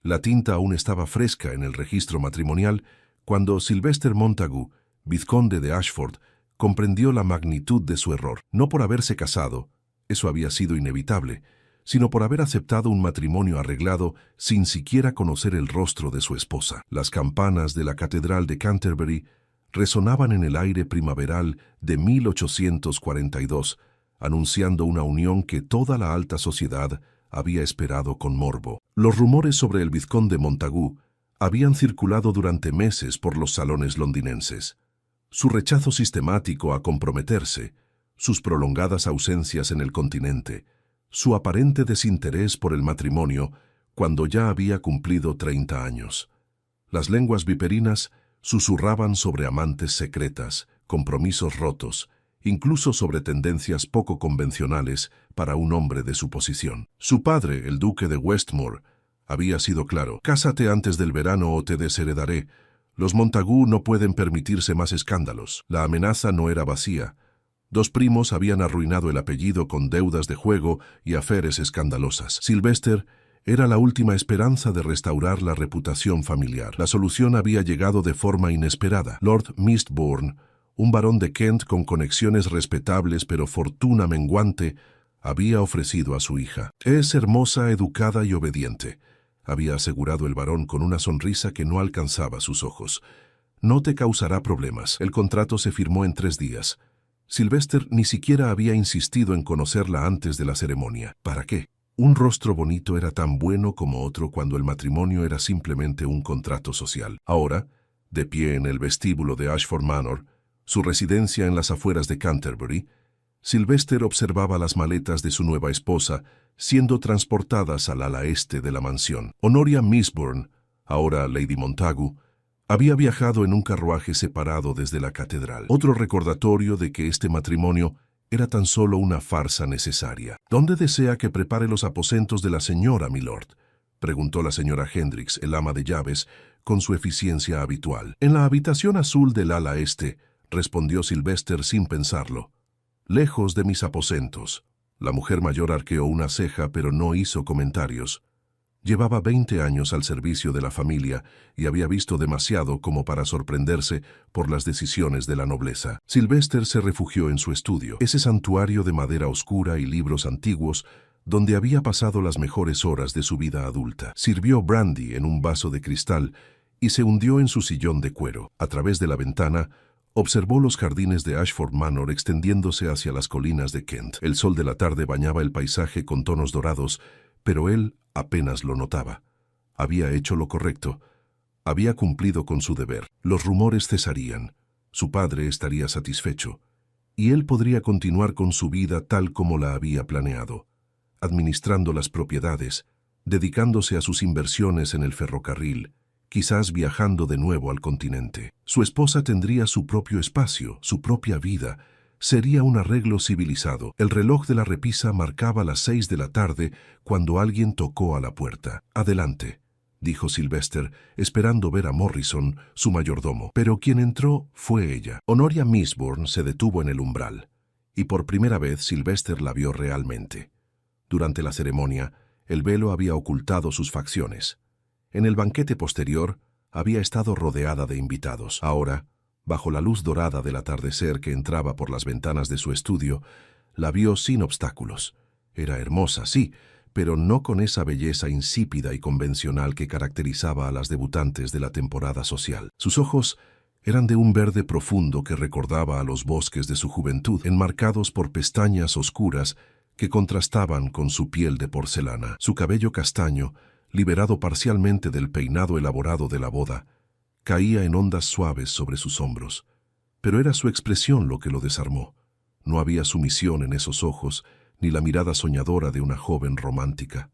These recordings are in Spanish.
La tinta aún estaba fresca en el registro matrimonial cuando Sylvester Montagu, vizconde de Ashford, comprendió la magnitud de su error. No por haberse casado, eso había sido inevitable, sino por haber aceptado un matrimonio arreglado sin siquiera conocer el rostro de su esposa. Las campanas de la Catedral de Canterbury resonaban en el aire primaveral de 1842, anunciando una unión que toda la alta sociedad había esperado con morbo. Los rumores sobre el vizconde Montagu habían circulado durante meses por los salones londinenses. Su rechazo sistemático a comprometerse, sus prolongadas ausencias en el continente, su aparente desinterés por el matrimonio cuando ya había cumplido 30 años. Las lenguas viperinas susurraban sobre amantes secretas, compromisos rotos, incluso sobre tendencias poco convencionales para un hombre de su posición. Su padre, el duque de Westmore, había sido claro: «Cásate antes del verano o te desheredaré. Los Montagu no pueden permitirse más escándalos». La amenaza no era vacía. Dos primos habían arruinado el apellido con deudas de juego y aferes escandalosas. Sylvester era la última esperanza de restaurar la reputación familiar. La solución había llegado de forma inesperada. Lord Mistbourne, un barón de Kent con conexiones respetables pero fortuna menguante, había ofrecido a su hija. «Es hermosa, educada y obediente», había asegurado el barón con una sonrisa que no alcanzaba sus ojos. «No te causará problemas». El contrato se firmó en 3 días. Sylvester ni siquiera había insistido en conocerla antes de la ceremonia. ¿Para qué? Un rostro bonito era tan bueno como otro cuando el matrimonio era simplemente un contrato social. Ahora, de pie en el vestíbulo de Ashford Manor, su residencia en las afueras de Canterbury, Sylvester observaba las maletas de su nueva esposa siendo transportadas al ala este de la mansión. Honoria Mistbourne, ahora Lady Montagu, había viajado en un carruaje separado desde la catedral. Otro recordatorio de que este matrimonio era tan solo una farsa necesaria. «¿Dónde desea que prepare los aposentos de la señora, milord?», preguntó la señora Hendricks, el ama de llaves, con su eficiencia habitual. «En la habitación azul del ala este», respondió Sylvester sin pensarlo. «Lejos de mis aposentos». La mujer mayor arqueó una ceja, pero no hizo comentarios. Llevaba 20 años al servicio de la familia y había visto demasiado como para sorprenderse por las decisiones de la nobleza. Sylvester se refugió en su estudio, ese santuario de madera oscura y libros antiguos donde había pasado las mejores horas de su vida adulta. Sirvió brandy en un vaso de cristal y se hundió en su sillón de cuero. A través de la ventana, observó los jardines de Ashford Manor extendiéndose hacia las colinas de Kent. El sol de la tarde bañaba el paisaje con tonos dorados, pero él apenas lo notaba. Había hecho lo correcto. Había cumplido con su deber. Los rumores cesarían. Su padre estaría satisfecho. Y él podría continuar con su vida tal como la había planeado, administrando las propiedades, dedicándose a sus inversiones en el ferrocarril, quizás viajando de nuevo al continente. Su esposa tendría su propio espacio, su propia vida. Sería un arreglo civilizado. El reloj de la repisa marcaba las 6 de la tarde cuando alguien tocó a la puerta. «Adelante», dijo Sylvester, esperando ver a Morrison, su mayordomo. Pero quien entró fue ella. Honoria Mistbourne se detuvo en el umbral, y por primera vez Sylvester la vio realmente. Durante la ceremonia, el velo había ocultado sus facciones. En el banquete posterior, había estado rodeada de invitados. Ahora, bajo la luz dorada del atardecer que entraba por las ventanas de su estudio, la vio sin obstáculos. Era hermosa, sí, pero no con esa belleza insípida y convencional que caracterizaba a las debutantes de la temporada social. Sus ojos eran de un verde profundo que recordaba a los bosques de su juventud, enmarcados por pestañas oscuras que contrastaban con su piel de porcelana. Su cabello castaño, liberado parcialmente del peinado elaborado de la boda, caía en ondas suaves sobre sus hombros. Pero era su expresión lo que lo desarmó. No había sumisión en esos ojos, ni la mirada soñadora de una joven romántica.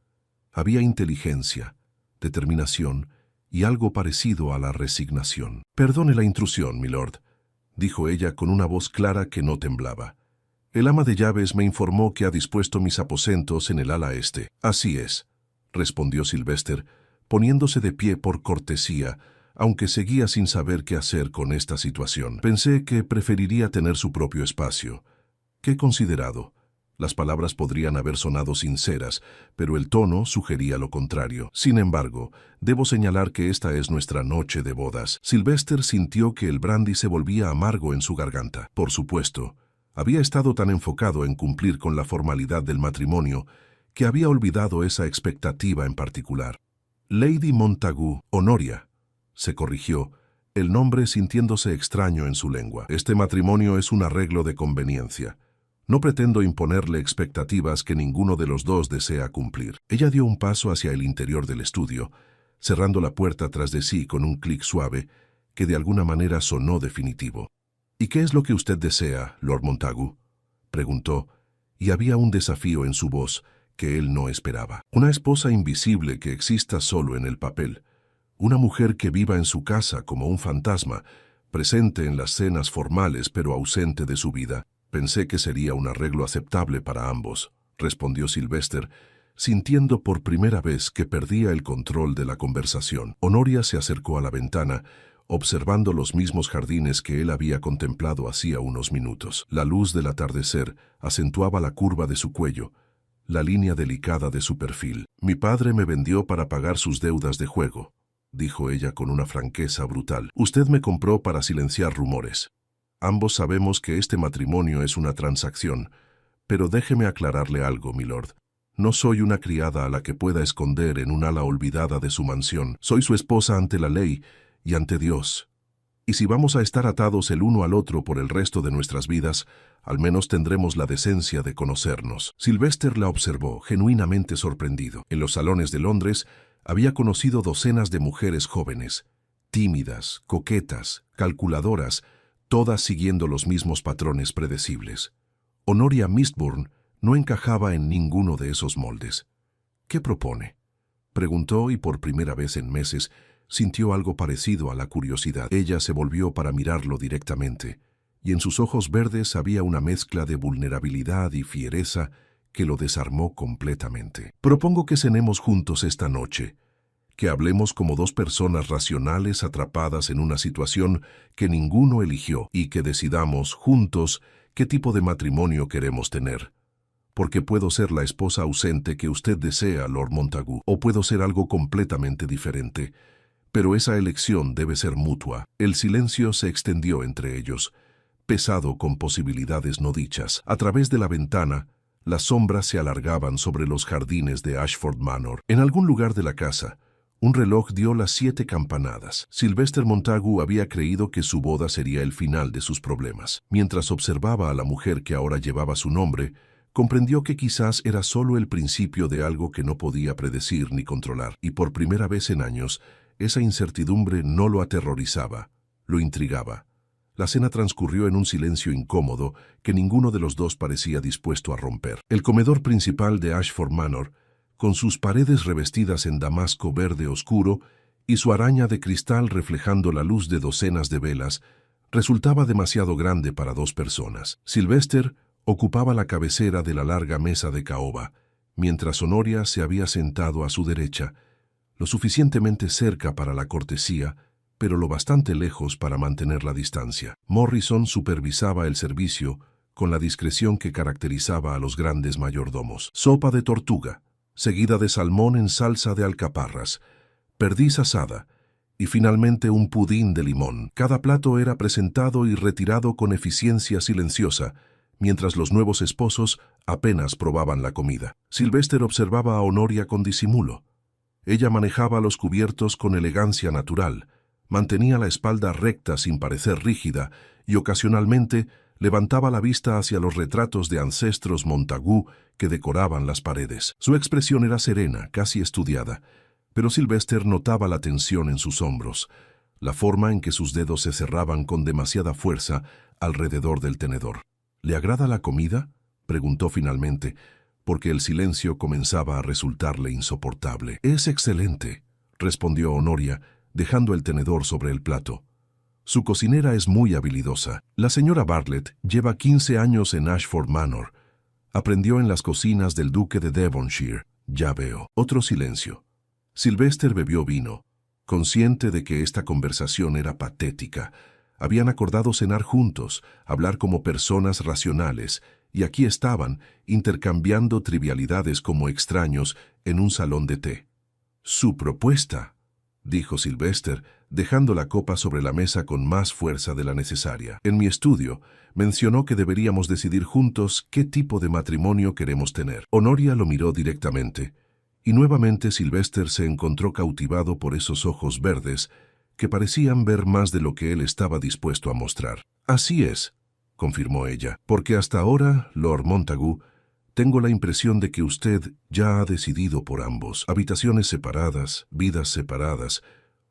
Había inteligencia, determinación y algo parecido a la resignación. «Perdone la intrusión, milord», dijo ella con una voz clara que no temblaba. «El ama de llaves me informó que ha dispuesto mis aposentos en el ala este». «Así es», respondió Sylvester, poniéndose de pie por cortesía, aunque seguía sin saber qué hacer con esta situación. «Pensé que preferiría tener su propio espacio. Qué considerado. Las palabras podrían haber sonado sinceras, pero el tono sugería lo contrario. Sin embargo, debo señalar que esta es nuestra noche de bodas. Sylvester sintió que el brandy se volvía amargo en su garganta. Por supuesto, había estado tan enfocado en cumplir con la formalidad del matrimonio que había olvidado esa expectativa en particular. Lady Montagu, Honoria, se corrigió, el nombre sintiéndose extraño en su lengua. Este matrimonio es un arreglo de conveniencia. No pretendo imponerle expectativas que ninguno de los dos desea cumplir. Ella dio un paso hacia el interior del estudio, cerrando la puerta tras de sí con un clic suave que de alguna manera sonó definitivo. ¿Y qué es lo que usted desea, Lord Montagu?, preguntó, y había un desafío en su voz que él no esperaba. Una esposa invisible que exista solo en el papel. Una mujer que viva en su casa como un fantasma, presente en las cenas formales pero ausente de su vida. Pensé que sería un arreglo aceptable para ambos, respondió Sylvester, sintiendo por primera vez que perdía el control de la conversación. Honoria se acercó a la ventana, observando los mismos jardines que él había contemplado hacía unos minutos. La luz del atardecer acentuaba la curva de su cuello, la línea delicada de su perfil. «Mi padre me vendió para pagar sus deudas de juego», dijo ella con una franqueza brutal. «Usted me compró para silenciar rumores. Ambos sabemos que este matrimonio es una transacción, pero déjeme aclararle algo, milord. No soy una criada a la que pueda esconder en un ala olvidada de su mansión. Soy su esposa ante la ley y ante Dios. Y si vamos a estar atados el uno al otro por el resto de nuestras vidas, al menos tendremos la decencia de conocernos». Sylvester la observó, genuinamente sorprendido. En los salones de Londres había conocido docenas de mujeres jóvenes, tímidas, coquetas, calculadoras, todas siguiendo los mismos patrones predecibles. Honoria Mistbourne no encajaba en ninguno de esos moldes. «¿Qué propone?», preguntó, y por primera vez en meses sintió algo parecido a la curiosidad. Ella se volvió para mirarlo directamente, y en sus ojos verdes había una mezcla de vulnerabilidad y fiereza que lo desarmó completamente. «Propongo que cenemos juntos esta noche, que hablemos como dos personas racionales atrapadas en una situación que ninguno eligió y que decidamos juntos qué tipo de matrimonio queremos tener. Porque puedo ser la esposa ausente que usted desea, Lord Montagu, o puedo ser algo completamente diferente. Pero esa elección debe ser mutua». El silencio se extendió entre ellos, pesado con posibilidades no dichas. A través de la ventana, las sombras se alargaban sobre los jardines de Ashford Manor. En algún lugar de la casa, un reloj dio las 7 campanadas. Sylvester Montagu había creído que su boda sería el final de sus problemas. Mientras observaba a la mujer que ahora llevaba su nombre, comprendió que quizás era solo el principio de algo que no podía predecir ni controlar. Y por primera vez en años, esa incertidumbre no lo aterrorizaba, lo intrigaba. La cena transcurrió en un silencio incómodo que ninguno de los dos parecía dispuesto a romper. El comedor principal de Ashford Manor, con sus paredes revestidas en damasco verde oscuro y su araña de cristal reflejando la luz de docenas de velas, resultaba demasiado grande para 2 personas. Sylvester ocupaba la cabecera de la larga mesa de caoba, mientras Honoria se había sentado a su derecha, lo suficientemente cerca para la cortesía, pero lo bastante lejos para mantener la distancia. Morrison supervisaba el servicio con la discreción que caracterizaba a los grandes mayordomos. Sopa de tortuga, seguida de salmón en salsa de alcaparras, perdiz asada y finalmente un pudín de limón. Cada plato era presentado y retirado con eficiencia silenciosa, mientras los nuevos esposos apenas probaban la comida. Sylvester observaba a Honoria con disimulo. Ella manejaba los cubiertos con elegancia natural, mantenía la espalda recta sin parecer rígida y ocasionalmente levantaba la vista hacia los retratos de ancestros Montagu que decoraban las paredes. Su expresión era serena, casi estudiada, pero Sylvester notaba la tensión en sus hombros, la forma en que sus dedos se cerraban con demasiada fuerza alrededor del tenedor. «¿Le agrada la comida?», preguntó finalmente, porque el silencio comenzaba a resultarle insoportable. «Es excelente», respondió Honoria, dejando el tenedor sobre el plato. «Su cocinera es muy habilidosa. La señora Bartlett lleva 15 años en Ashford Manor. Aprendió en las cocinas del duque de Devonshire. Ya veo». Otro silencio. Sylvester bebió vino, consciente de que esta conversación era patética. Habían acordado cenar juntos, hablar como personas racionales, y aquí estaban, intercambiando trivialidades como extraños en un salón de té. «Su propuesta», dijo Sylvester, dejando la copa sobre la mesa con más fuerza de la necesaria. «En mi estudio, mencionó que deberíamos decidir juntos qué tipo de matrimonio queremos tener». Honoria lo miró directamente, y nuevamente Sylvester se encontró cautivado por esos ojos verdes que parecían ver más de lo que él estaba dispuesto a mostrar. «Así es», confirmó ella, «porque hasta ahora, Lord Montagu, tengo la impresión de que usted ya ha decidido por ambos. Habitaciones separadas, vidas separadas,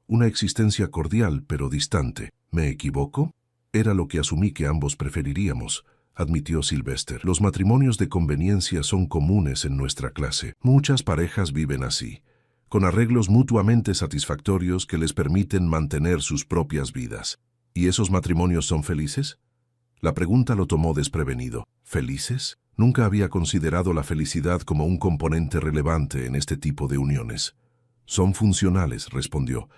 una existencia cordial pero distante. ¿Me equivoco?» «Era lo que asumí que ambos preferiríamos», admitió Sylvester. «Los matrimonios de conveniencia son comunes en nuestra clase. Muchas parejas viven así, con arreglos mutuamente satisfactorios que les permiten mantener sus propias vidas. ¿Y esos matrimonios son felices?» La pregunta lo tomó desprevenido. ¿Felices? Nunca había considerado la felicidad como un componente relevante en este tipo de uniones. «Son funcionales», respondió,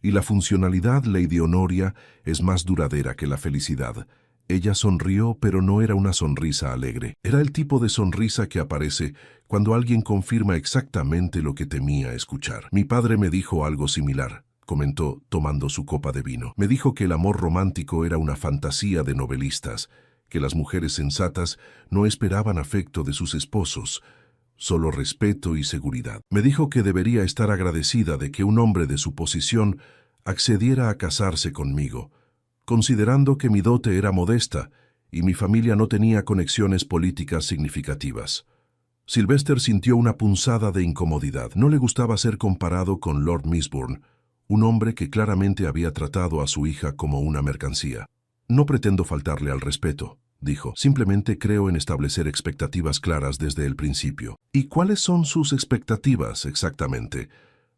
«y la funcionalidad, Lady Honoria, es más duradera que la felicidad». Ella sonrió, pero no era una sonrisa alegre. Era el tipo de sonrisa que aparece cuando alguien confirma exactamente lo que temía escuchar. «Mi padre me dijo algo similar», comentó, tomando su copa de vino. «Me dijo que el amor romántico era una fantasía de novelistas, que las mujeres sensatas no esperaban afecto de sus esposos, solo respeto y seguridad. Me dijo que debería estar agradecida de que un hombre de su posición accediera a casarse conmigo, considerando que mi dote era modesta y mi familia no tenía conexiones políticas significativas». Sylvester sintió una punzada de incomodidad. No le gustaba ser comparado con Lord Misbourne, un hombre que claramente había tratado a su hija como una mercancía. «No pretendo faltarle al respeto», dijo. «Simplemente creo en establecer expectativas claras desde el principio». «¿Y cuáles son sus expectativas exactamente?»,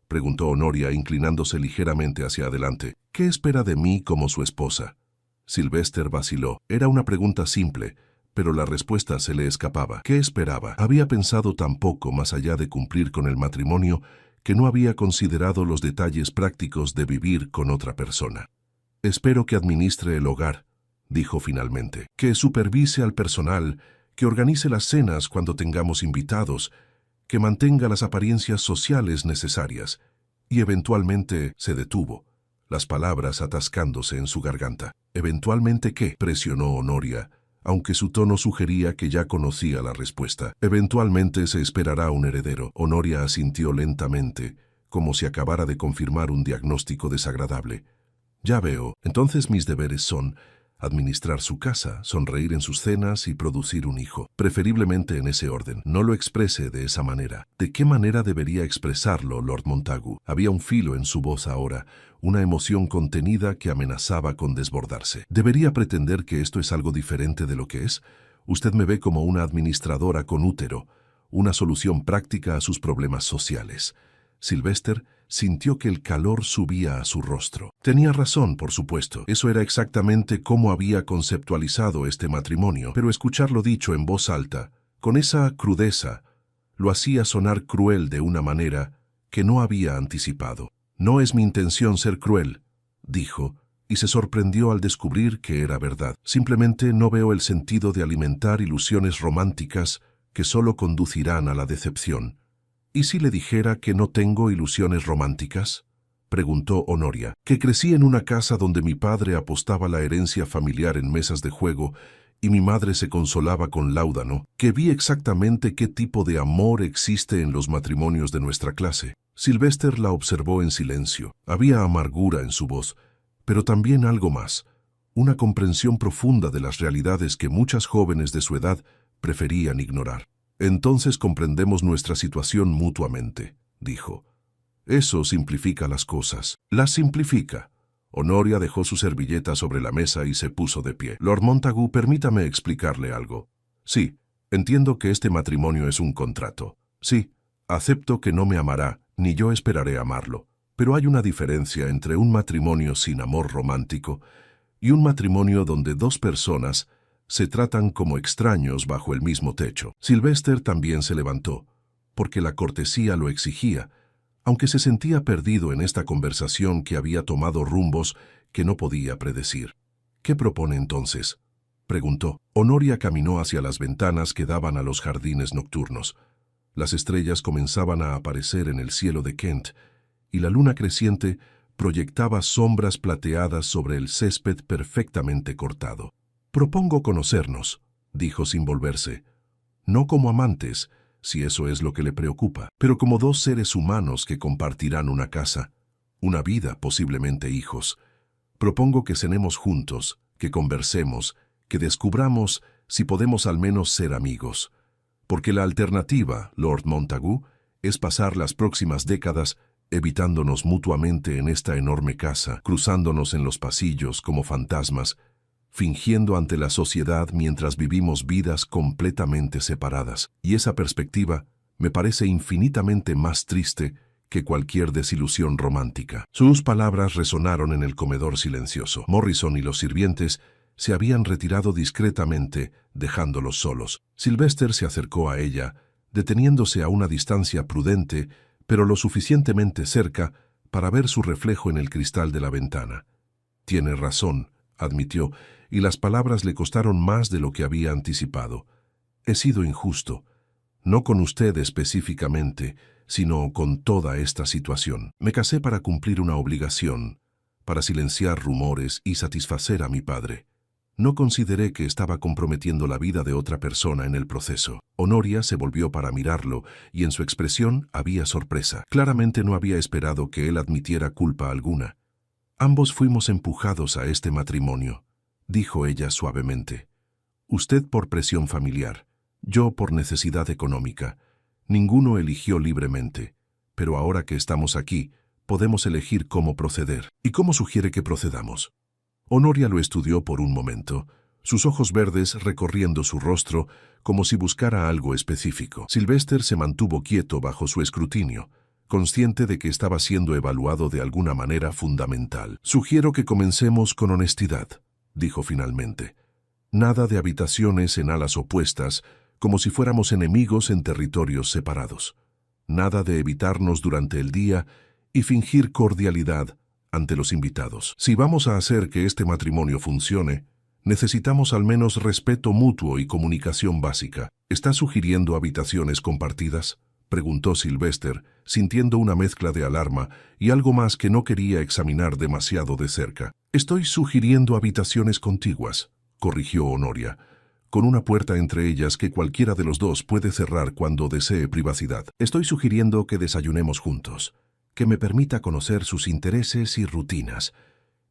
preguntó Honoria, inclinándose ligeramente hacia adelante. «¿Qué espera de mí como su esposa?» Sylvester vaciló. Era una pregunta simple, pero la respuesta se le escapaba. ¿Qué esperaba? Había pensado tan poco más allá de cumplir con el matrimonio que no había considerado los detalles prácticos de vivir con otra persona. «Espero que administre el hogar», dijo finalmente, «que supervise al personal, que organice las cenas cuando tengamos invitados, que mantenga las apariencias sociales necesarias». Y eventualmente se detuvo, las palabras atascándose en su garganta. «¿Eventualmente qué?», presionó Honoria, aunque su tono sugería que ya conocía la respuesta. «Eventualmente se esperará un heredero». Honoria asintió lentamente, como si acabara de confirmar un diagnóstico desagradable. «Ya veo. Entonces mis deberes son administrar su casa, sonreír en sus cenas y producir un hijo. Preferiblemente en ese orden. No lo exprese de esa manera». «¿De qué manera debería expresarlo, Lord Montagu?». Había un filo en su voz ahora, una emoción contenida que amenazaba con desbordarse. «¿Debería pretender que esto es algo diferente de lo que es? Usted me ve como una administradora con útero, una solución práctica a sus problemas sociales». Sylvester sintió que el calor subía a su rostro. Tenía razón, por supuesto. Eso era exactamente cómo había conceptualizado este matrimonio, pero escucharlo dicho en voz alta, con esa crudeza, lo hacía sonar cruel de una manera que no había anticipado. «No es mi intención ser cruel», dijo, y se sorprendió al descubrir que era verdad. «Simplemente no veo el sentido de alimentar ilusiones románticas que solo conducirán a la decepción». «¿Y si le dijera que no tengo ilusiones románticas?», preguntó Honoria. «Que crecí en una casa donde mi padre apostaba la herencia familiar en mesas de juego y mi madre se consolaba con láudano, que vi exactamente qué tipo de amor existe en los matrimonios de nuestra clase». Sylvester la observó en silencio. Había amargura en su voz, pero también algo más, una comprensión profunda de las realidades que muchas jóvenes de su edad preferían ignorar. «Entonces comprendemos nuestra situación mutuamente», dijo. «Eso simplifica las cosas». «Las simplifica». Honoria dejó su servilleta sobre la mesa y se puso de pie. «Lord Montagu, permítame explicarle algo. Sí, entiendo que este matrimonio es un contrato. Sí, acepto que no me amará, ni yo esperaré amarlo. Pero hay una diferencia entre un matrimonio sin amor romántico y un matrimonio donde dos personas se tratan como extraños bajo el mismo techo». Sylvester también se levantó, porque la cortesía lo exigía, aunque se sentía perdido en esta conversación que había tomado rumbos que no podía predecir. «¿Qué propone entonces?», preguntó. Honoria caminó hacia las ventanas que daban a los jardines nocturnos. Las estrellas comenzaban a aparecer en el cielo de Kent, y la luna creciente proyectaba sombras plateadas sobre el césped perfectamente cortado. «Propongo conocernos», dijo sin volverse. «No como amantes, si eso es lo que le preocupa, pero como dos seres humanos que compartirán una casa, una vida, posiblemente hijos. Propongo que cenemos juntos, que conversemos, que descubramos si podemos al menos ser amigos. Porque la alternativa, Lord Montagu, es pasar las próximas décadas evitándonos mutuamente en esta enorme casa, cruzándonos en los pasillos como fantasmas, fingiendo ante la sociedad mientras vivimos vidas completamente separadas. Y esa perspectiva me parece infinitamente más triste que cualquier desilusión romántica». Sus palabras resonaron en el comedor silencioso. Morrison y los sirvientes se habían retirado discretamente, dejándolos solos. Sylvester se acercó a ella, deteniéndose a una distancia prudente, pero lo suficientemente cerca para ver su reflejo en el cristal de la ventana. «Tiene razón», admitió, y las palabras le costaron más de lo que había anticipado. «He sido injusto, no con usted específicamente, sino con toda esta situación. Me casé para cumplir una obligación, para silenciar rumores y satisfacer a mi padre. No consideré que estaba comprometiendo la vida de otra persona en el proceso». Honoria se volvió para mirarlo, y en su expresión había sorpresa. Claramente no había esperado que él admitiera culpa alguna. «Ambos fuimos empujados a este matrimonio», dijo ella suavemente. «Usted por presión familiar, yo por necesidad económica. Ninguno eligió libremente, pero ahora que estamos aquí, podemos elegir cómo proceder». «¿Y cómo sugiere que procedamos?». Honoria lo estudió por un momento, sus ojos verdes recorriendo su rostro como si buscara algo específico. Sylvester se mantuvo quieto bajo su escrutinio, consciente de que estaba siendo evaluado de alguna manera fundamental. «Sugiero que comencemos con honestidad», dijo finalmente. «Nada de habitaciones en alas opuestas, como si fuéramos enemigos en territorios separados. Nada de evitarnos durante el día y fingir cordialidad ante los invitados. Si vamos a hacer que este matrimonio funcione, necesitamos al menos respeto mutuo y comunicación básica». «¿Está sugiriendo habitaciones compartidas?», preguntó Sylvester, sintiendo una mezcla de alarma y algo más que no quería examinar demasiado de cerca. «Estoy sugiriendo habitaciones contiguas», corrigió Honoria, «con una puerta entre ellas que cualquiera de los dos puede cerrar cuando desee privacidad. Estoy sugiriendo que desayunemos juntos, que me permita conocer sus intereses y rutinas,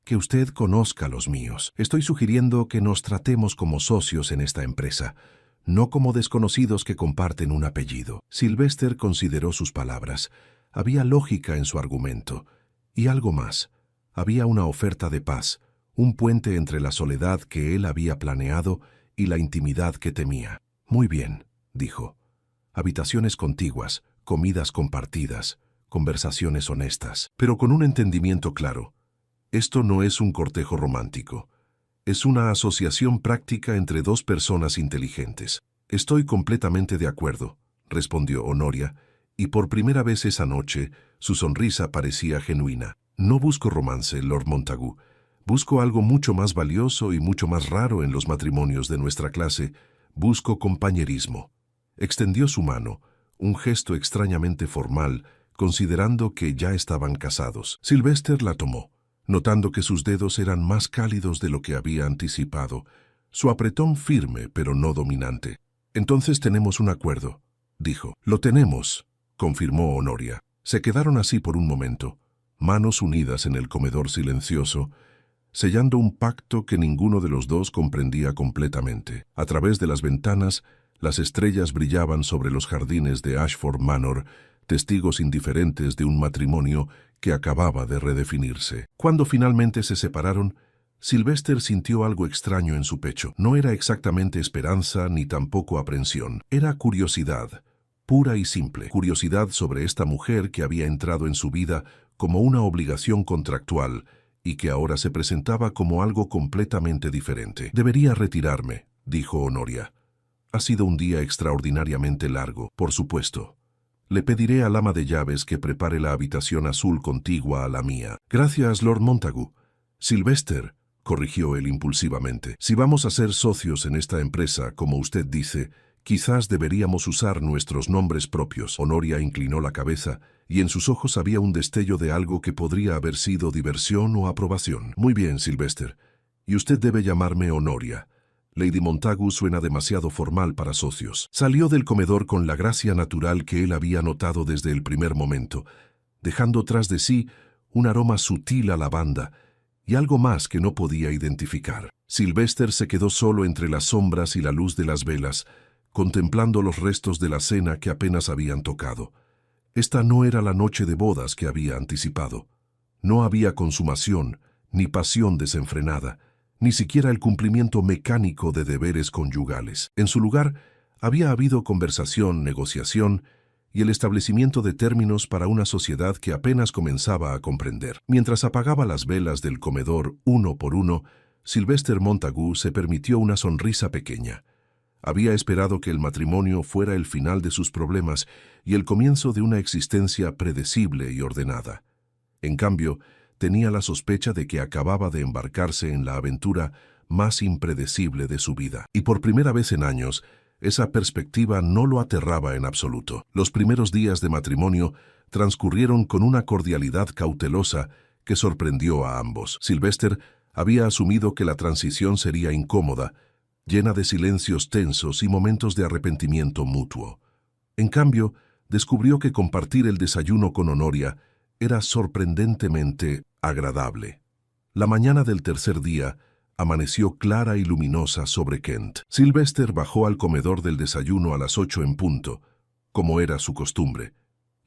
que usted conozca los míos. Estoy sugiriendo que nos tratemos como socios en esta empresa, no como desconocidos que comparten un apellido». Sylvester consideró sus palabras. Había lógica en su argumento. Y algo más. Había una oferta de paz, un puente entre la soledad que él había planeado y la intimidad que temía. «Muy bien», dijo. «Habitaciones contiguas, comidas compartidas, conversaciones honestas, pero con un entendimiento claro. Esto no es un cortejo romántico. Es una asociación práctica entre dos personas inteligentes». «Estoy completamente de acuerdo», respondió Honoria, y por primera vez esa noche su sonrisa parecía genuina. «No busco romance, Lord Montagu. Busco algo mucho más valioso y mucho más raro en los matrimonios de nuestra clase. Busco compañerismo». Extendió su mano, un gesto extrañamente formal, considerando que ya estaban casados. Sylvester la tomó, notando que sus dedos eran más cálidos de lo que había anticipado, su apretón firme pero no dominante. «Entonces tenemos un acuerdo», dijo. «Lo tenemos», confirmó Honoria. Se quedaron así por un momento, manos unidas en el comedor silencioso, sellando un pacto que ninguno de los dos comprendía completamente. A través de las ventanas, las estrellas brillaban sobre los jardines de Ashford Manor, testigos indiferentes de un matrimonio que acababa de redefinirse. Cuando finalmente se separaron, Sylvester sintió algo extraño en su pecho. No era exactamente esperanza ni tampoco aprensión. Era curiosidad, pura y simple. Curiosidad sobre esta mujer que había entrado en su vida como una obligación contractual y que ahora se presentaba como algo completamente diferente. «Debería retirarme», dijo Honoria. «Ha sido un día extraordinariamente largo, por supuesto. Le pediré al ama de llaves que prepare la habitación azul contigua a la mía». «Gracias, Lord Montagu». «Sylvester», corrigió él impulsivamente. Si vamos a ser socios en esta empresa, como usted dice, quizás deberíamos usar nuestros nombres propios. Honoria inclinó la cabeza y en sus ojos había un destello de algo que podría haber sido diversión o aprobación. Muy bien, Sylvester. Y usted debe llamarme Honoria. Lady Montagu suena demasiado formal para socios. Salió del comedor con la gracia natural que él había notado desde el primer momento, dejando tras de sí un aroma sutil a lavanda y algo más que no podía identificar. Sylvester se quedó solo entre las sombras y la luz de las velas, contemplando los restos de la cena que apenas habían tocado. Esta no era la noche de bodas que había anticipado. No había consumación, ni pasión desenfrenada, ni siquiera el cumplimiento mecánico de deberes conyugales. En su lugar, había habido conversación, negociación y el establecimiento de términos para una sociedad que apenas comenzaba a comprender. Mientras apagaba las velas del comedor uno por uno, Sylvester Montagu se permitió una sonrisa pequeña. Había esperado que el matrimonio fuera el final de sus problemas y el comienzo de una existencia predecible y ordenada. En cambio, tenía la sospecha de que acababa de embarcarse en la aventura más impredecible de su vida. Y por primera vez en años, esa perspectiva no lo aterraba en absoluto. Los primeros días de matrimonio transcurrieron con una cordialidad cautelosa que sorprendió a ambos. Sylvester había asumido que la transición sería incómoda, llena de silencios tensos y momentos de arrepentimiento mutuo. En cambio, descubrió que compartir el desayuno con Honoria era sorprendentemente agradable. La mañana del tercer día amaneció clara y luminosa sobre Kent. Sylvester bajó al comedor del desayuno a las 8 en punto, como era su costumbre,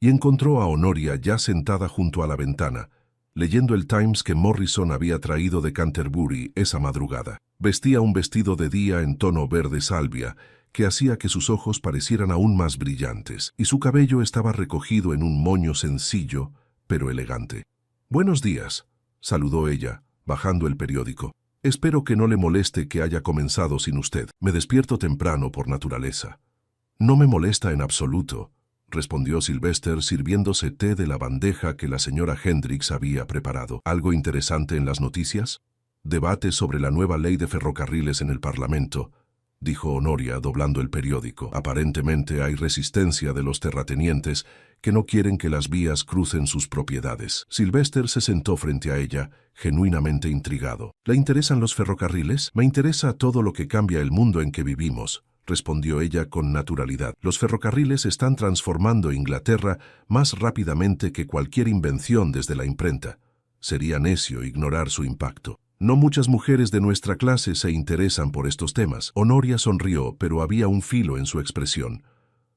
y encontró a Honoria ya sentada junto a la ventana, leyendo el Times que Morrison había traído de Canterbury esa madrugada. Vestía un vestido de día en tono verde salvia, que hacía que sus ojos parecieran aún más brillantes, y su cabello estaba recogido en un moño sencillo, pero elegante. «Buenos días», saludó ella, bajando el periódico. «Espero que no le moleste que haya comenzado sin usted. Me despierto temprano por naturaleza». «No me molesta en absoluto», respondió Sylvester sirviéndose té de la bandeja que la señora Hendricks había preparado. «¿Algo interesante en las noticias?» «Debate sobre la nueva ley de ferrocarriles en el Parlamento», dijo Honoria doblando el periódico. «Aparentemente hay resistencia de los terratenientes que no quieren que las vías crucen sus propiedades». Sylvester se sentó frente a ella, genuinamente intrigado. «¿Le interesan los ferrocarriles?» «Me interesa todo lo que cambia el mundo en que vivimos», respondió ella con naturalidad. «Los ferrocarriles están transformando Inglaterra más rápidamente que cualquier invención desde la imprenta. Sería necio ignorar su impacto. No muchas mujeres de nuestra clase se interesan por estos temas». Honoria sonrió, pero había un filo en su expresión.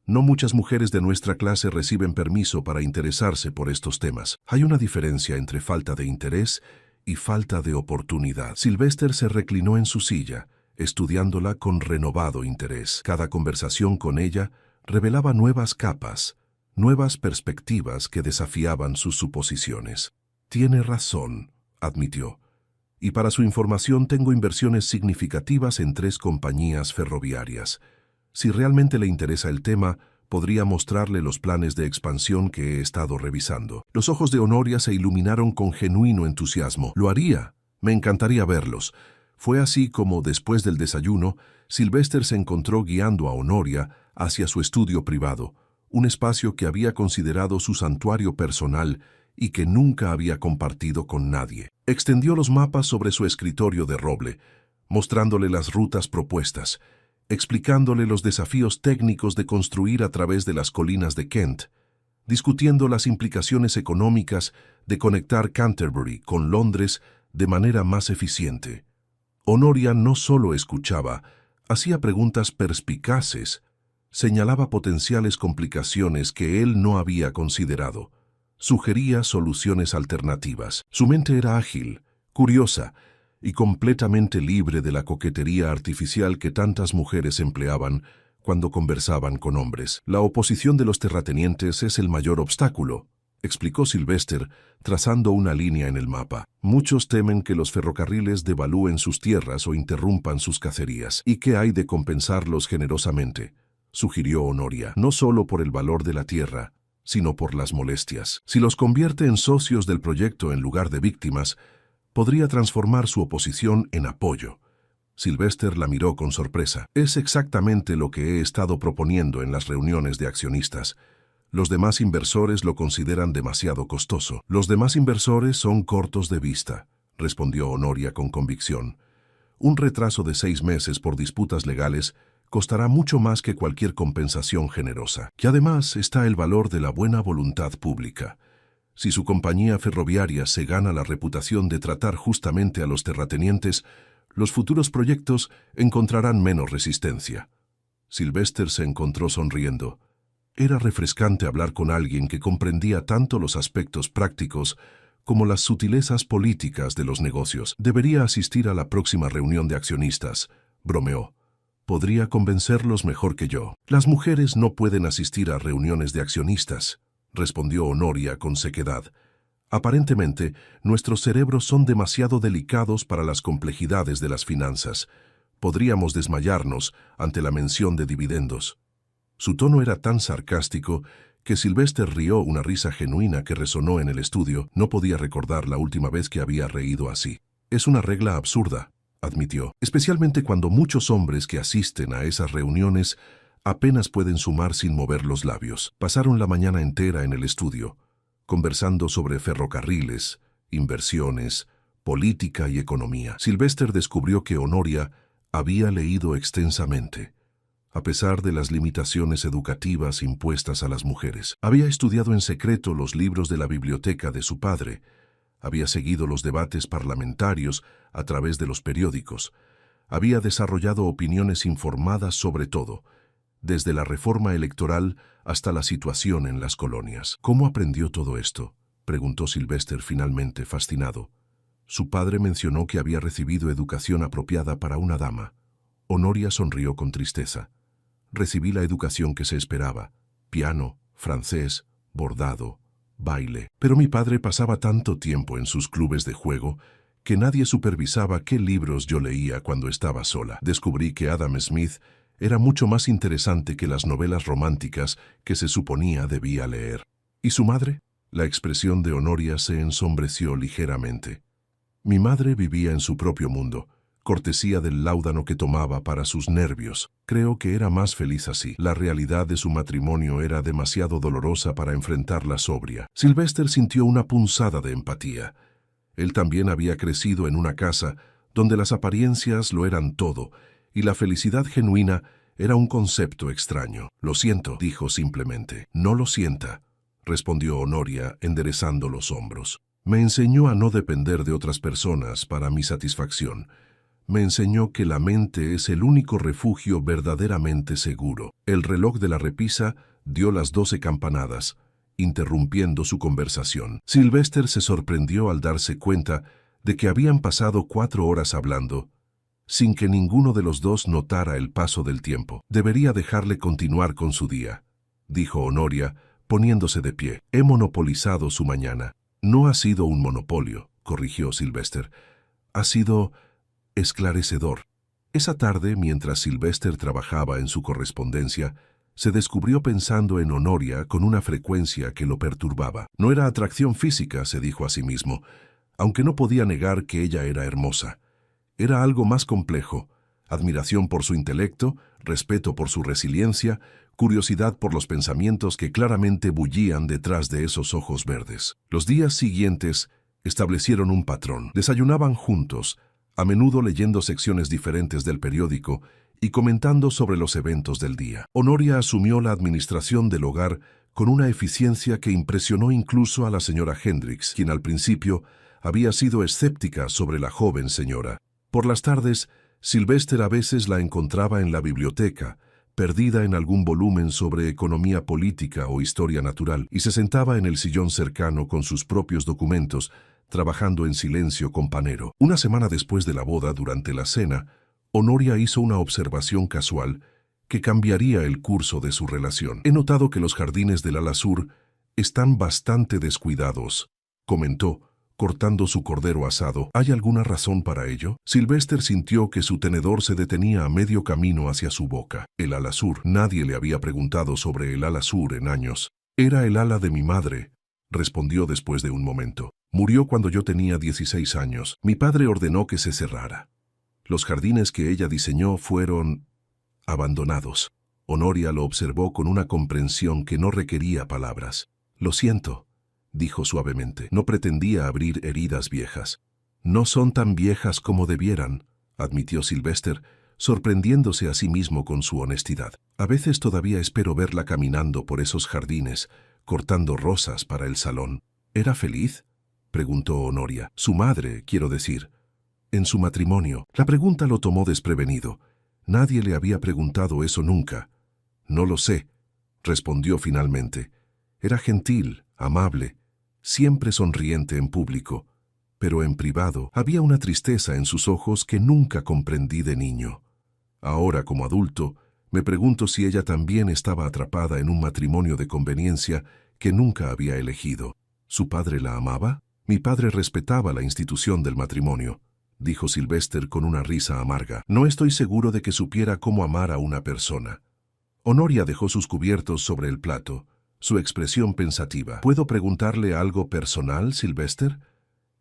«No muchas mujeres de nuestra clase reciben permiso para interesarse por estos temas. Hay una diferencia entre falta de interés y falta de oportunidad». Sylvester se reclinó en su silla, estudiándola con renovado interés. Cada conversación con ella revelaba nuevas capas, nuevas perspectivas que desafiaban sus suposiciones. «Tiene razón», admitió. «Y para su información tengo inversiones significativas en 3 compañías ferroviarias. Si realmente le interesa el tema, podría mostrarle los planes de expansión que he estado revisando». Los ojos de Honoria se iluminaron con genuino entusiasmo. «Lo haría. Me encantaría verlos». Fue así como, después del desayuno, Sylvester se encontró guiando a Honoria hacia su estudio privado, un espacio que había considerado su santuario personal y que nunca había compartido con nadie. Extendió los mapas sobre su escritorio de roble, mostrándole las rutas propuestas, explicándole los desafíos técnicos de construir a través de las colinas de Kent, discutiendo las implicaciones económicas de conectar Canterbury con Londres de manera más eficiente. Honoria no solo escuchaba, hacía preguntas perspicaces, señalaba potenciales complicaciones que él no había considerado, sugería soluciones alternativas. Su mente era ágil, curiosa y completamente libre de la coquetería artificial que tantas mujeres empleaban cuando conversaban con hombres. «La oposición de los terratenientes es el mayor obstáculo», explicó Sylvester, trazando una línea en el mapa. «Muchos temen que los ferrocarriles devalúen sus tierras o interrumpan sus cacerías. ¿Y qué hay de compensarlos generosamente?», sugirió Honoria. «No solo por el valor de la tierra, sino por las molestias. Si los convierte en socios del proyecto en lugar de víctimas, Podría transformar su oposición en apoyo. Sylvester la miró con sorpresa. Es exactamente lo que he estado proponiendo en las reuniones de accionistas. Los demás inversores lo consideran demasiado costoso. Los demás inversores son cortos de vista, respondió Honoria con convicción. Un retraso de 6 meses por disputas legales costará mucho más que cualquier compensación generosa. Y además está el valor de la buena voluntad pública. Si su compañía ferroviaria se gana la reputación de tratar justamente a los terratenientes, los futuros proyectos encontrarán menos resistencia. Sylvester se encontró sonriendo. Era refrescante hablar con alguien que comprendía tanto los aspectos prácticos como las sutilezas políticas de los negocios. Debería asistir a la próxima reunión de accionistas, bromeó. Podría convencerlos mejor que yo. Las mujeres no pueden asistir a reuniones de accionistas, respondió Honoria con sequedad. Aparentemente, nuestros cerebros son demasiado delicados para las complejidades de las finanzas. Podríamos desmayarnos ante la mención de dividendos. Su tono era tan sarcástico que Sylvester rió una risa genuina que resonó en el estudio. No podía recordar la última vez que había reído así. Es una regla absurda, admitió, especialmente cuando muchos hombres que asisten a esas reuniones apenas pueden sumar sin mover los labios. Pasaron la mañana entera en el estudio, conversando sobre ferrocarriles, inversiones, política y economía. Sylvester descubrió que Honoria había leído extensamente. A pesar de las limitaciones educativas impuestas a las mujeres, había estudiado en secreto los libros de la biblioteca de su padre, había seguido los debates parlamentarios a través de los periódicos, había desarrollado opiniones informadas sobre todo, desde la reforma electoral hasta la situación en las colonias. ¿Cómo aprendió todo esto?, preguntó Sylvester finalmente, fascinado. Su padre mencionó que había recibido educación apropiada para una dama. Honoria sonrió con tristeza. Recibí la educación que se esperaba: piano, francés, bordado, baile. Pero mi padre pasaba tanto tiempo en sus clubes de juego que nadie supervisaba qué libros yo leía cuando estaba sola. Descubrí que Adam Smith era mucho más interesante que las novelas románticas que se suponía debía leer. ¿Y su madre? La expresión de Honoria se ensombreció ligeramente. Mi madre vivía en su propio mundo, cortesía del láudano que tomaba para sus nervios. Creo que era más feliz así. La realidad de su matrimonio era demasiado dolorosa para enfrentarla sobria. Sylvester sintió una punzada de empatía. Él también había crecido en una casa donde las apariencias lo eran todo, y la felicidad genuina era un concepto extraño. Lo siento, dijo simplemente. No lo sienta, respondió Honoria, enderezando los hombros. Me enseñó a no depender de otras personas para mi satisfacción. Me enseñó que la mente es el único refugio verdaderamente seguro. El reloj de la repisa dio las 12 campanadas, interrumpiendo su conversación. Sylvester se sorprendió al darse cuenta de que habían pasado 4 horas hablando, sin que ninguno de los dos notara el paso del tiempo. Debería dejarle continuar con su día, dijo Honoria, poniéndose de pie. He monopolizado su mañana. No ha sido un monopolio, corrigió Sylvester. Ha sido esclarecedor. Esa tarde, mientras Sylvester trabajaba en su correspondencia, se descubrió pensando en Honoria con una frecuencia que lo perturbaba. No era atracción física, se dijo a sí mismo, aunque no podía negar que ella era hermosa. Era algo más complejo: admiración por su intelecto, respeto por su resiliencia, curiosidad por los pensamientos que claramente bullían detrás de esos ojos verdes. Los días siguientes establecieron un patrón. Desayunaban juntos, a menudo leyendo secciones diferentes del periódico y comentando sobre los eventos del día. Honoria asumió la administración del hogar con una eficiencia que impresionó incluso a la señora Hendricks, quien al principio había sido escéptica sobre la joven señora. Por las tardes, Sylvester a veces la encontraba en la biblioteca, perdida en algún volumen sobre economía política o historia natural, y se sentaba en el sillón cercano con sus propios documentos, trabajando en silencio con Panero. Una semana después de la boda, durante la cena, Honoria hizo una observación casual que cambiaría el curso de su relación. He notado que los jardines del ala sur están bastante descuidados, comentó, cortando su cordero asado. ¿Hay alguna razón para ello? Sylvester sintió que su tenedor se detenía a medio camino hacia su boca. El ala sur. Nadie le había preguntado sobre el ala sur en años. Era el ala de mi madre, respondió después de un momento. Murió cuando yo tenía 16 años. Mi padre ordenó que se cerrara. Los jardines que ella diseñó fueron abandonados. Honoria lo observó con una comprensión que no requería palabras. Lo siento, dijo suavemente. No pretendía abrir heridas viejas. No son tan viejas como debieran, admitió Sylvester, sorprendiéndose a sí mismo con su honestidad. A veces todavía espero verla caminando por esos jardines, cortando rosas para el salón. ¿Era feliz?, preguntó Honoria. Su madre, quiero decir. En su matrimonio. La pregunta lo tomó desprevenido. Nadie le había preguntado eso nunca. No lo sé, respondió finalmente. Era gentil, amable, siempre sonriente en público, pero en privado había una tristeza en sus ojos que nunca comprendí de niño. Ahora, como adulto, me pregunto si ella también estaba atrapada en un matrimonio de conveniencia que nunca había elegido. ¿Su padre la amaba? Mi padre respetaba la institución del matrimonio, dijo Sylvester con una risa amarga. No estoy seguro de que supiera cómo amar a una persona. Honoria dejó sus cubiertos sobre el plato, su expresión pensativa. ¿Puedo preguntarle algo personal, Sylvester?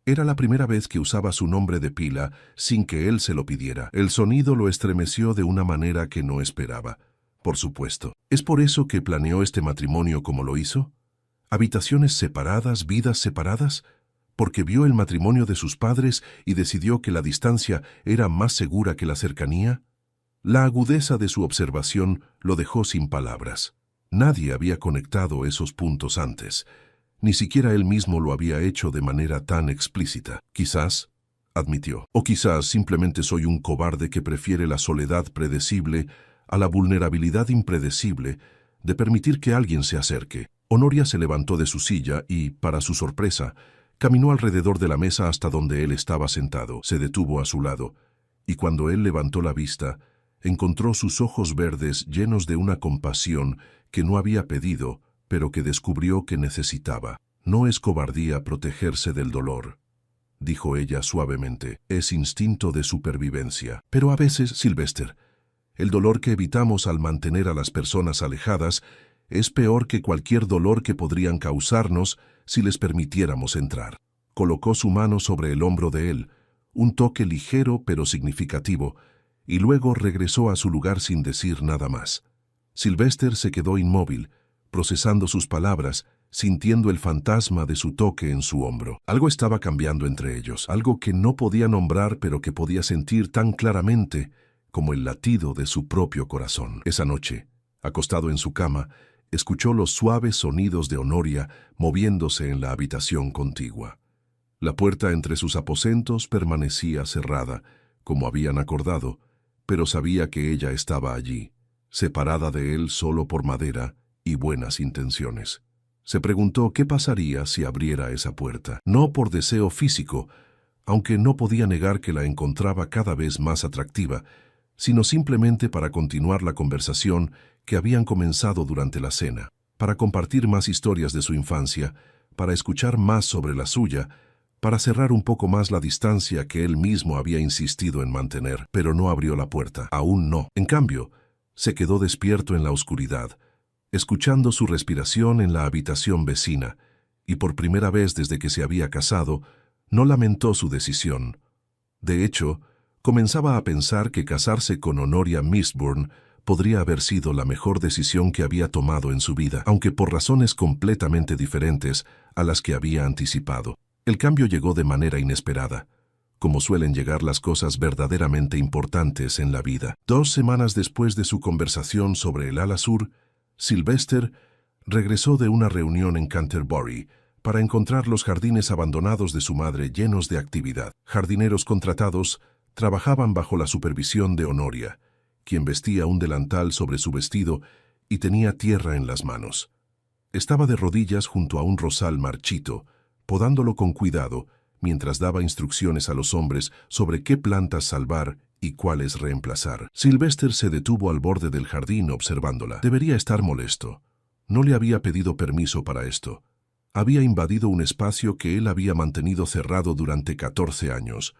Era la primera vez que usaba su nombre de pila sin que él se lo pidiera. El sonido lo estremeció de una manera que no esperaba. Por supuesto. ¿Es por eso que planeó este matrimonio como lo hizo? ¿Habitaciones separadas, vidas separadas? ¿Porque vio el matrimonio de sus padres y decidió que la distancia era más segura que la cercanía? La agudeza de su observación lo dejó sin palabras. Nadie había conectado esos puntos antes. Ni siquiera él mismo lo había hecho de manera tan explícita. Quizás, admitió, o quizás simplemente soy un cobarde que prefiere la soledad predecible a la vulnerabilidad impredecible de permitir que alguien se acerque. Honoria se levantó de su silla y, para su sorpresa, caminó alrededor de la mesa hasta donde él estaba sentado. Se detuvo a su lado, y cuando él levantó la vista, encontró sus ojos verdes llenos de una compasión que no había pedido, pero que descubrió que necesitaba. No es cobardía protegerse del dolor, dijo ella suavemente. Es instinto de supervivencia. Pero a veces, Sylvester, el dolor que evitamos al mantener a las personas alejadas es peor que cualquier dolor que podrían causarnos si les permitiéramos entrar. Colocó su mano sobre el hombro de él, un toque ligero pero significativo, y luego regresó a su lugar sin decir nada más. Sylvester se quedó inmóvil, procesando sus palabras, sintiendo el fantasma de su toque en su hombro. Algo estaba cambiando entre ellos, algo que no podía nombrar pero que podía sentir tan claramente como el latido de su propio corazón. Esa noche, acostado en su cama, escuchó los suaves sonidos de Honoria moviéndose en la habitación contigua. La puerta entre sus aposentos permanecía cerrada, como habían acordado, pero sabía que ella estaba allí, separada de él solo por madera y buenas intenciones. Se preguntó qué pasaría si abriera esa puerta, no por deseo físico, aunque no podía negar que la encontraba cada vez más atractiva, sino simplemente para continuar la conversación que habían comenzado durante la cena, para compartir más historias de su infancia, para escuchar más sobre la suya, para cerrar un poco más la distancia que él mismo había insistido en mantener. Pero no abrió la puerta, aún no. En cambio, se quedó despierto en la oscuridad, escuchando su respiración en la habitación vecina, y por primera vez desde que se había casado, no lamentó su decisión. De hecho, comenzaba a pensar que casarse con Honoria Mistburn podría haber sido la mejor decisión que había tomado en su vida, aunque por razones completamente diferentes a las que había anticipado. El cambio llegó de manera inesperada, como suelen llegar las cosas verdaderamente importantes en la vida. 2 semanas después de su conversación sobre el ala sur, Sylvester regresó de una reunión en Canterbury para encontrar los jardines abandonados de su madre llenos de actividad. Jardineros contratados trabajaban bajo la supervisión de Honoria, quien vestía un delantal sobre su vestido y tenía tierra en las manos. Estaba de rodillas junto a un rosal marchito, podándolo con cuidado, mientras daba instrucciones a los hombres sobre qué plantas salvar y cuáles reemplazar. Sylvester se detuvo al borde del jardín observándola. Debería estar molesto. No le había pedido permiso para esto. Había invadido un espacio que él había mantenido cerrado durante 14 años,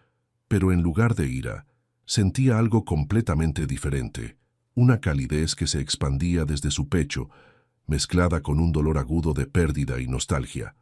pero en lugar de ira, sentía algo completamente diferente, una calidez que se expandía desde su pecho, mezclada con un dolor agudo de pérdida y nostalgia.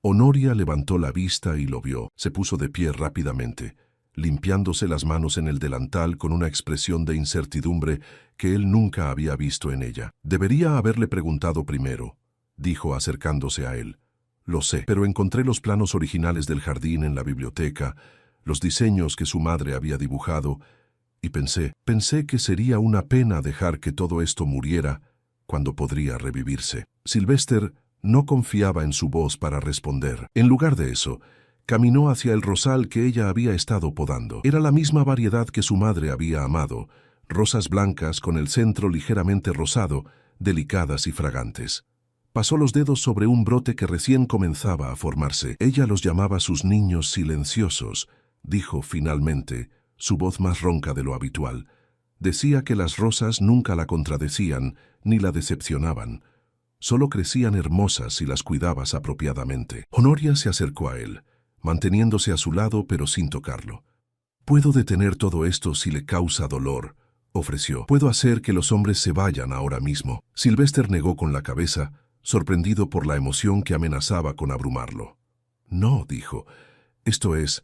Honoria levantó la vista y lo vio. Se puso de pie rápidamente, limpiándose las manos en el delantal con una expresión de incertidumbre que él nunca había visto en ella. Debería haberle preguntado primero, dijo acercándose a él. Lo sé, pero encontré los planos originales del jardín en la biblioteca, los diseños que su madre había dibujado, y pensé que sería una pena dejar que todo esto muriera cuando podría revivirse. Sylvester no confiaba en su voz para responder. En lugar de eso, caminó hacia el rosal que ella había estado podando. Era la misma variedad que su madre había amado, rosas blancas con el centro ligeramente rosado, delicadas y fragantes. Pasó los dedos sobre un brote que recién comenzaba a formarse. Ella los llamaba sus niños silenciosos, dijo finalmente, su voz más ronca de lo habitual. Decía que las rosas nunca la contradecían ni la decepcionaban. Solo crecían hermosas si las cuidabas apropiadamente. Honoria se acercó a él, manteniéndose a su lado pero sin tocarlo. «Puedo detener todo esto si le causa dolor», ofreció. «Puedo hacer que los hombres se vayan ahora mismo». Sylvester negó con la cabeza, sorprendido por la emoción que amenazaba con abrumarlo. «No», dijo, Esto es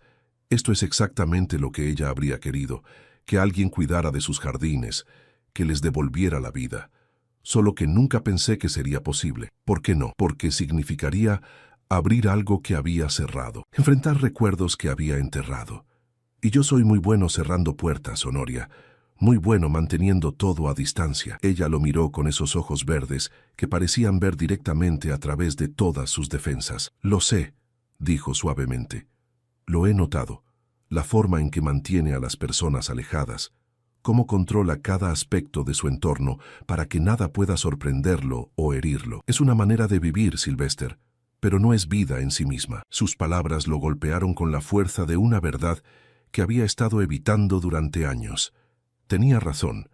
exactamente lo que ella habría querido, que alguien cuidara de sus jardines, que les devolviera la vida. Solo que nunca pensé que sería posible. ¿Por qué no? Porque significaría abrir algo que había cerrado, enfrentar recuerdos que había enterrado. Y yo soy muy bueno cerrando puertas, Honoria, muy bueno manteniendo todo a distancia. Ella lo miró con esos ojos verdes que parecían ver directamente a través de todas sus defensas. «Lo sé», dijo suavemente. «Lo he notado. La forma en que mantiene a las personas alejadas, cómo controla cada aspecto de su entorno para que nada pueda sorprenderlo o herirlo. Es una manera de vivir, Sylvester, pero no es vida en sí misma». Sus palabras lo golpearon con la fuerza de una verdad que había estado evitando durante años. Tenía razón.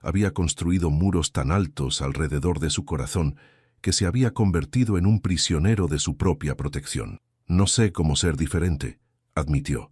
Había construido muros tan altos alrededor de su corazón que se había convertido en un prisionero de su propia protección. «No sé cómo ser diferente», admitió.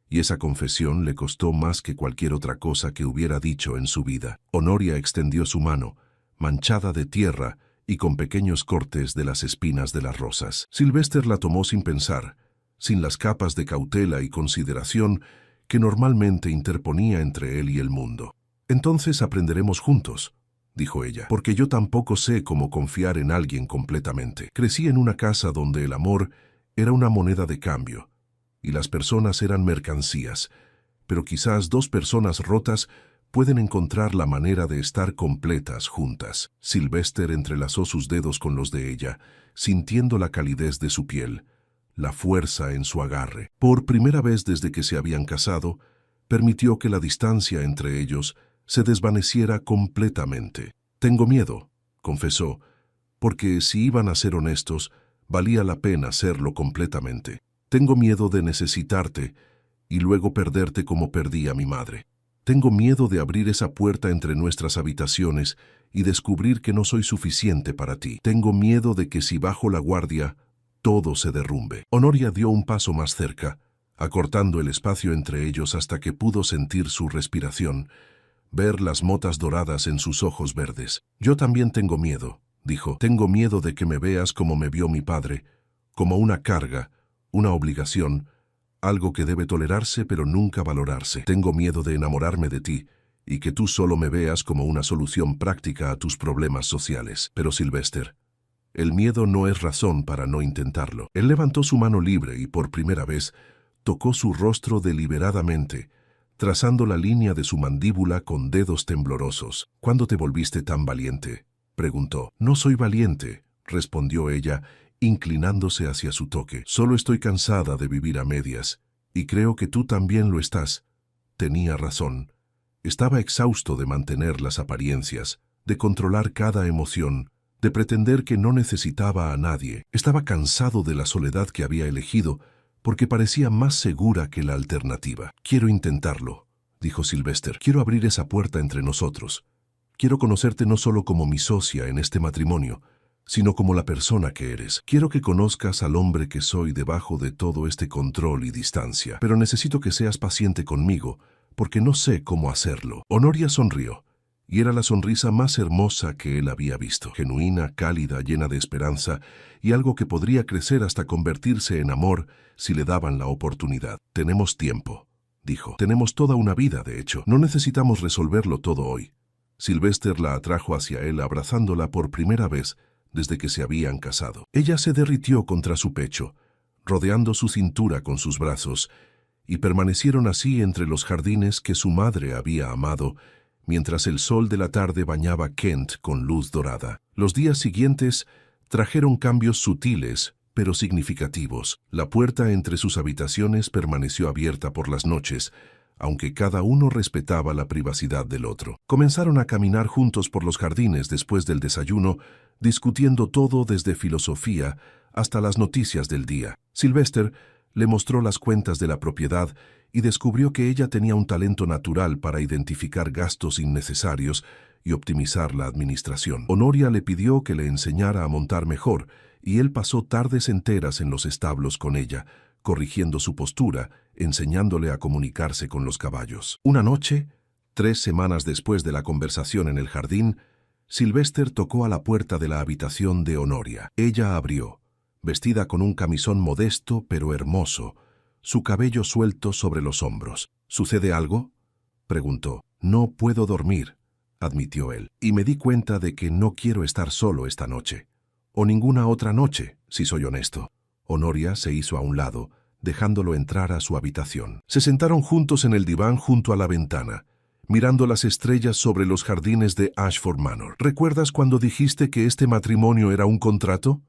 Y esa confesión le costó más que cualquier otra cosa que hubiera dicho en su vida. Honoria extendió su mano, manchada de tierra y con pequeños cortes de las espinas de las rosas. Sylvester la tomó sin pensar, sin las capas de cautela y consideración que normalmente interponía entre él y el mundo. «Entonces aprenderemos juntos», dijo ella, «porque yo tampoco sé cómo confiar en alguien completamente. Crecí en una casa donde el amor era una moneda de cambio, y las personas eran mercancías, pero quizás dos personas rotas pueden encontrar la manera de estar completas juntas». Sylvester entrelazó sus dedos con los de ella, sintiendo la calidez de su piel, la fuerza en su agarre. Por primera vez desde que se habían casado, permitió que la distancia entre ellos se desvaneciera completamente. «Tengo miedo», confesó, «porque si iban a ser honestos, valía la pena serlo completamente. Tengo miedo de necesitarte y luego perderte como perdí a mi madre. Tengo miedo de abrir esa puerta entre nuestras habitaciones y descubrir que no soy suficiente para ti. Tengo miedo de que si bajo la guardia, todo se derrumbe». Honoria dio un paso más cerca, acortando el espacio entre ellos hasta que pudo sentir su respiración, ver las motas doradas en sus ojos verdes. «Yo también tengo miedo», dijo. «Tengo miedo de que me veas como me vio mi padre, como una carga, una obligación, algo que debe tolerarse pero nunca valorarse. Tengo miedo de enamorarme de ti y que tú solo me veas como una solución práctica a tus problemas sociales. Pero Sylvester, el miedo no es razón para no intentarlo». Él levantó su mano libre y por primera vez tocó su rostro deliberadamente, trazando la línea de su mandíbula con dedos temblorosos. «¿Cuándo te volviste tan valiente?», preguntó. «No soy valiente», respondió ella, inclinándose hacia su toque. «Solo estoy cansada de vivir a medias, y creo que tú también lo estás». Tenía razón. Estaba exhausto de mantener las apariencias, de controlar cada emoción, de pretender que no necesitaba a nadie. Estaba cansado de la soledad que había elegido, porque parecía más segura que la alternativa. «Quiero intentarlo», dijo Sylvester. «Quiero abrir esa puerta entre nosotros. Quiero conocerte no solo como mi socia en este matrimonio, sino como la persona que eres. Quiero que conozcas al hombre que soy debajo de todo este control y distancia. Pero necesito que seas paciente conmigo, porque no sé cómo hacerlo». Honoria sonrió, y era la sonrisa más hermosa que él había visto, genuina, cálida, llena de esperanza, y algo que podría crecer hasta convertirse en amor si le daban la oportunidad. «Tenemos tiempo», dijo. «Tenemos toda una vida, de hecho. No necesitamos resolverlo todo hoy». Sylvester la atrajo hacia él abrazándola por primera vez desde que se habían casado. Ella se derritió contra su pecho, rodeando su cintura con sus brazos, y permanecieron así entre los jardines que su madre había amado, mientras el sol de la tarde bañaba Kent con luz dorada. Los días siguientes trajeron cambios sutiles, pero significativos. La puerta entre sus habitaciones permaneció abierta por las noches, aunque cada uno respetaba la privacidad del otro. Comenzaron a caminar juntos por los jardines después del desayuno, discutiendo todo desde filosofía hasta las noticias del día. Sylvester le mostró las cuentas de la propiedad y descubrió que ella tenía un talento natural para identificar gastos innecesarios y optimizar la administración. Honoria le pidió que le enseñara a montar mejor, y él pasó tardes enteras en los establos con ella, corrigiendo su postura, enseñándole a comunicarse con los caballos. Una noche, 3 semanas después de la conversación en el jardín, Sylvester tocó a la puerta de la habitación de Honoria. Ella abrió, vestida con un camisón modesto pero hermoso, su cabello suelto sobre los hombros. «¿Sucede algo?», preguntó. «No puedo dormir», admitió él, «y me di cuenta de que no quiero estar solo esta noche. O ninguna otra noche, si soy honesto». Honoria se hizo a un lado, dejándolo entrar a su habitación. Se sentaron juntos en el diván junto a la ventana, mirando las estrellas sobre los jardines de Ashford Manor. «¿Recuerdas cuando dijiste que este matrimonio era un contrato?»,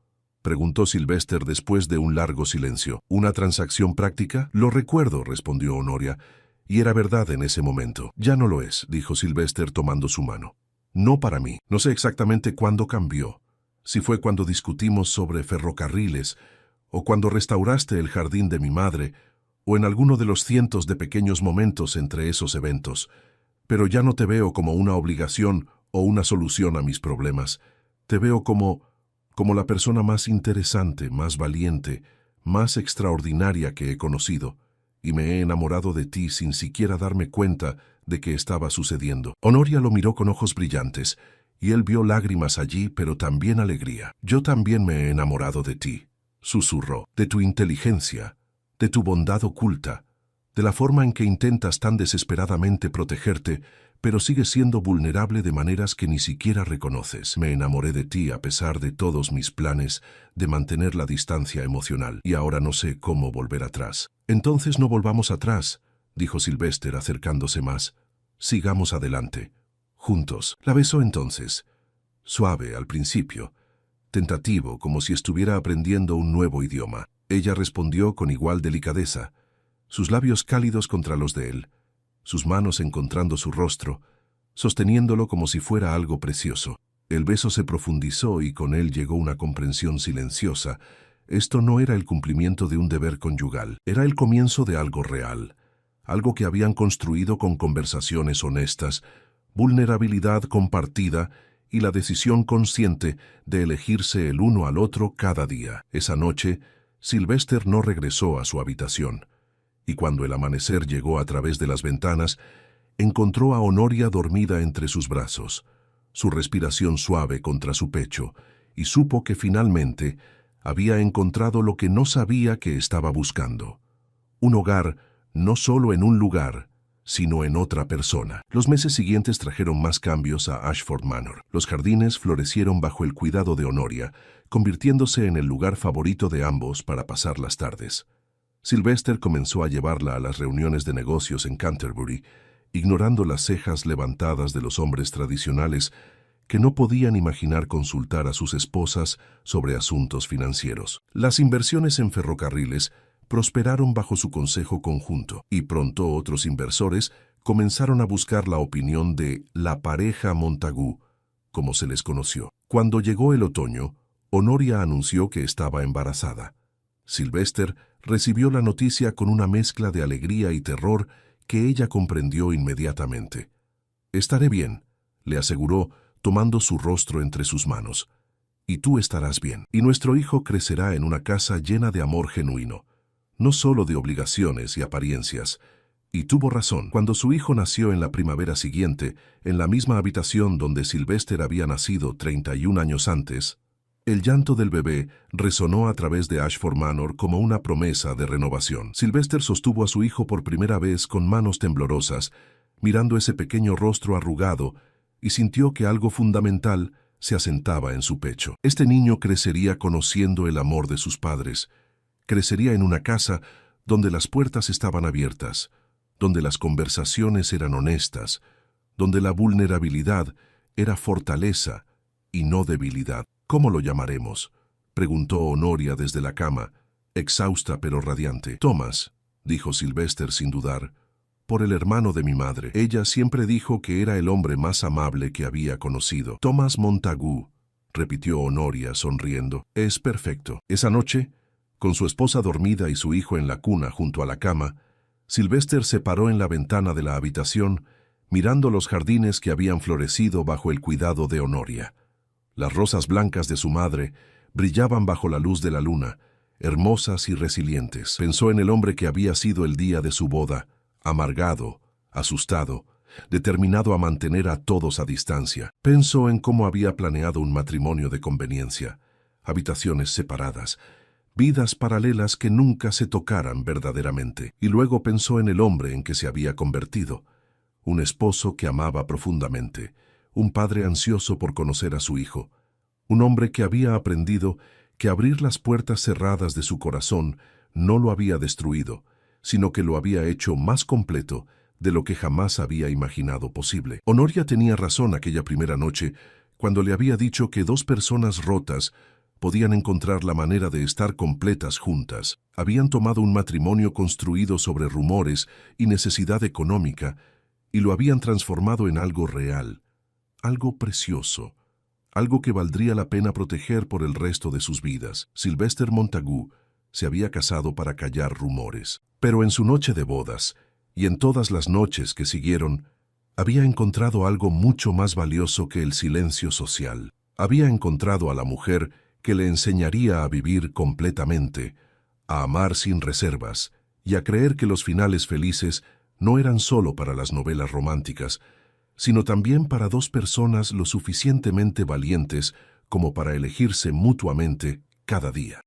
preguntó Sylvester después de un largo silencio. «¿Una transacción práctica?». «Lo recuerdo», respondió Honoria, «y era verdad en ese momento». «Ya no lo es», dijo Sylvester tomando su mano. «No para mí. No sé exactamente cuándo cambió. Si fue cuando discutimos sobre ferrocarriles, o cuando restauraste el jardín de mi madre, o en alguno de los cientos de pequeños momentos entre esos eventos. Pero ya no te veo como una obligación o una solución a mis problemas. Te veo como la persona más interesante, más valiente, más extraordinaria que he conocido, y me he enamorado de ti sin siquiera darme cuenta de que estaba sucediendo». Honoria lo miró con ojos brillantes, y él vio lágrimas allí, pero también alegría. «Yo también me he enamorado de ti», susurró, «de tu inteligencia, de tu bondad oculta, de la forma en que intentas tan desesperadamente protegerte, pero sigues siendo vulnerable de maneras que ni siquiera reconoces. Me enamoré de ti a pesar de todos mis planes de mantener la distancia emocional, y ahora no sé cómo volver atrás». «Entonces no volvamos atrás», dijo Sylvester acercándose más. «Sigamos adelante, juntos». La besó entonces, suave al principio, tentativo, como si estuviera aprendiendo un nuevo idioma. Ella respondió con igual delicadeza, sus labios cálidos contra los de él, sus manos encontrando su rostro, sosteniéndolo como si fuera algo precioso. El beso se profundizó y con él llegó una comprensión silenciosa. Esto no era el cumplimiento de un deber conyugal, era el comienzo de algo real, algo que habían construido con conversaciones honestas, vulnerabilidad compartida y la decisión consciente de elegirse el uno al otro cada día. Esa noche, Sylvester no regresó a su habitación, y cuando el amanecer llegó a través de las ventanas, encontró a Honoria dormida entre sus brazos, su respiración suave contra su pecho, y supo que finalmente había encontrado lo que no sabía que estaba buscando: un hogar no solo en un lugar, sino en otra persona. Los meses siguientes trajeron más cambios a Ashford Manor. Los jardines florecieron bajo el cuidado de Honoria, convirtiéndose en el lugar favorito de ambos para pasar las tardes. Sylvester comenzó a llevarla a las reuniones de negocios en Canterbury, ignorando las cejas levantadas de los hombres tradicionales que no podían imaginar consultar a sus esposas sobre asuntos financieros. Las inversiones en ferrocarriles prosperaron bajo su consejo conjunto, y pronto otros inversores comenzaron a buscar la opinión de la pareja Montagu, como se les conoció. Cuando llegó el otoño, Honoria anunció que estaba embarazada. Sylvester recibió la noticia con una mezcla de alegría y terror que ella comprendió inmediatamente. «Estaré bien», le aseguró, tomando su rostro entre sus manos. «Y tú estarás bien. Y nuestro hijo crecerá en una casa llena de amor genuino, no solo de obligaciones y apariencias, Y tuvo razón. Cuando su hijo nació en la primavera siguiente, en la misma habitación donde Sylvester había nacido 31 años antes, el llanto del bebé resonó a través de Ashford Manor como una promesa de renovación. Sylvester sostuvo a su hijo por primera vez con manos temblorosas, mirando ese pequeño rostro arrugado, y sintió que algo fundamental se asentaba en su pecho. Este niño crecería conociendo el amor de sus padres. Crecería en una casa donde las puertas estaban abiertas, donde las conversaciones eran honestas, donde la vulnerabilidad era fortaleza y no debilidad. ¿Cómo lo llamaremos?, preguntó Honoria desde la cama, exhausta pero radiante. Thomas, dijo Sylvester sin dudar, por el hermano de mi madre. Ella siempre dijo que era el hombre más amable que había conocido. Thomas Montagu, repitió Honoria sonriendo. Es perfecto. Esa noche, con su esposa dormida y su hijo en la cuna junto a la cama, Sylvester se paró en la ventana de la habitación, mirando los jardines que habían florecido bajo el cuidado de Honoria. Las rosas blancas de su madre brillaban bajo la luz de la luna, hermosas y resilientes. Pensó en el hombre que había sido el día de su boda, amargado, asustado, determinado a mantener a todos a distancia. Pensó en cómo había planeado un matrimonio de conveniencia, habitaciones separadas, vidas paralelas que nunca se tocaran verdaderamente. Y luego pensó en el hombre en que se había convertido, un esposo que amaba profundamente, un padre ansioso por conocer a su hijo, un hombre que había aprendido que abrir las puertas cerradas de su corazón no lo había destruido, sino que lo había hecho más completo de lo que jamás había imaginado posible. Honoria tenía razón aquella primera noche cuando le había dicho que dos personas rotas podían encontrar la manera de estar completas juntas. Habían tomado un matrimonio construido sobre rumores y necesidad económica y lo habían transformado en algo real, algo precioso, algo que valdría la pena proteger por el resto de sus vidas. Sylvester Montagu se había casado para callar rumores, pero en su noche de bodas, y en todas las noches que siguieron, había encontrado algo mucho más valioso que el silencio social. Había encontrado a la mujer que le enseñaría a vivir completamente, a amar sin reservas y a creer que los finales felices no eran solo para las novelas románticas, sino también para dos personas lo suficientemente valientes como para elegirse mutuamente cada día.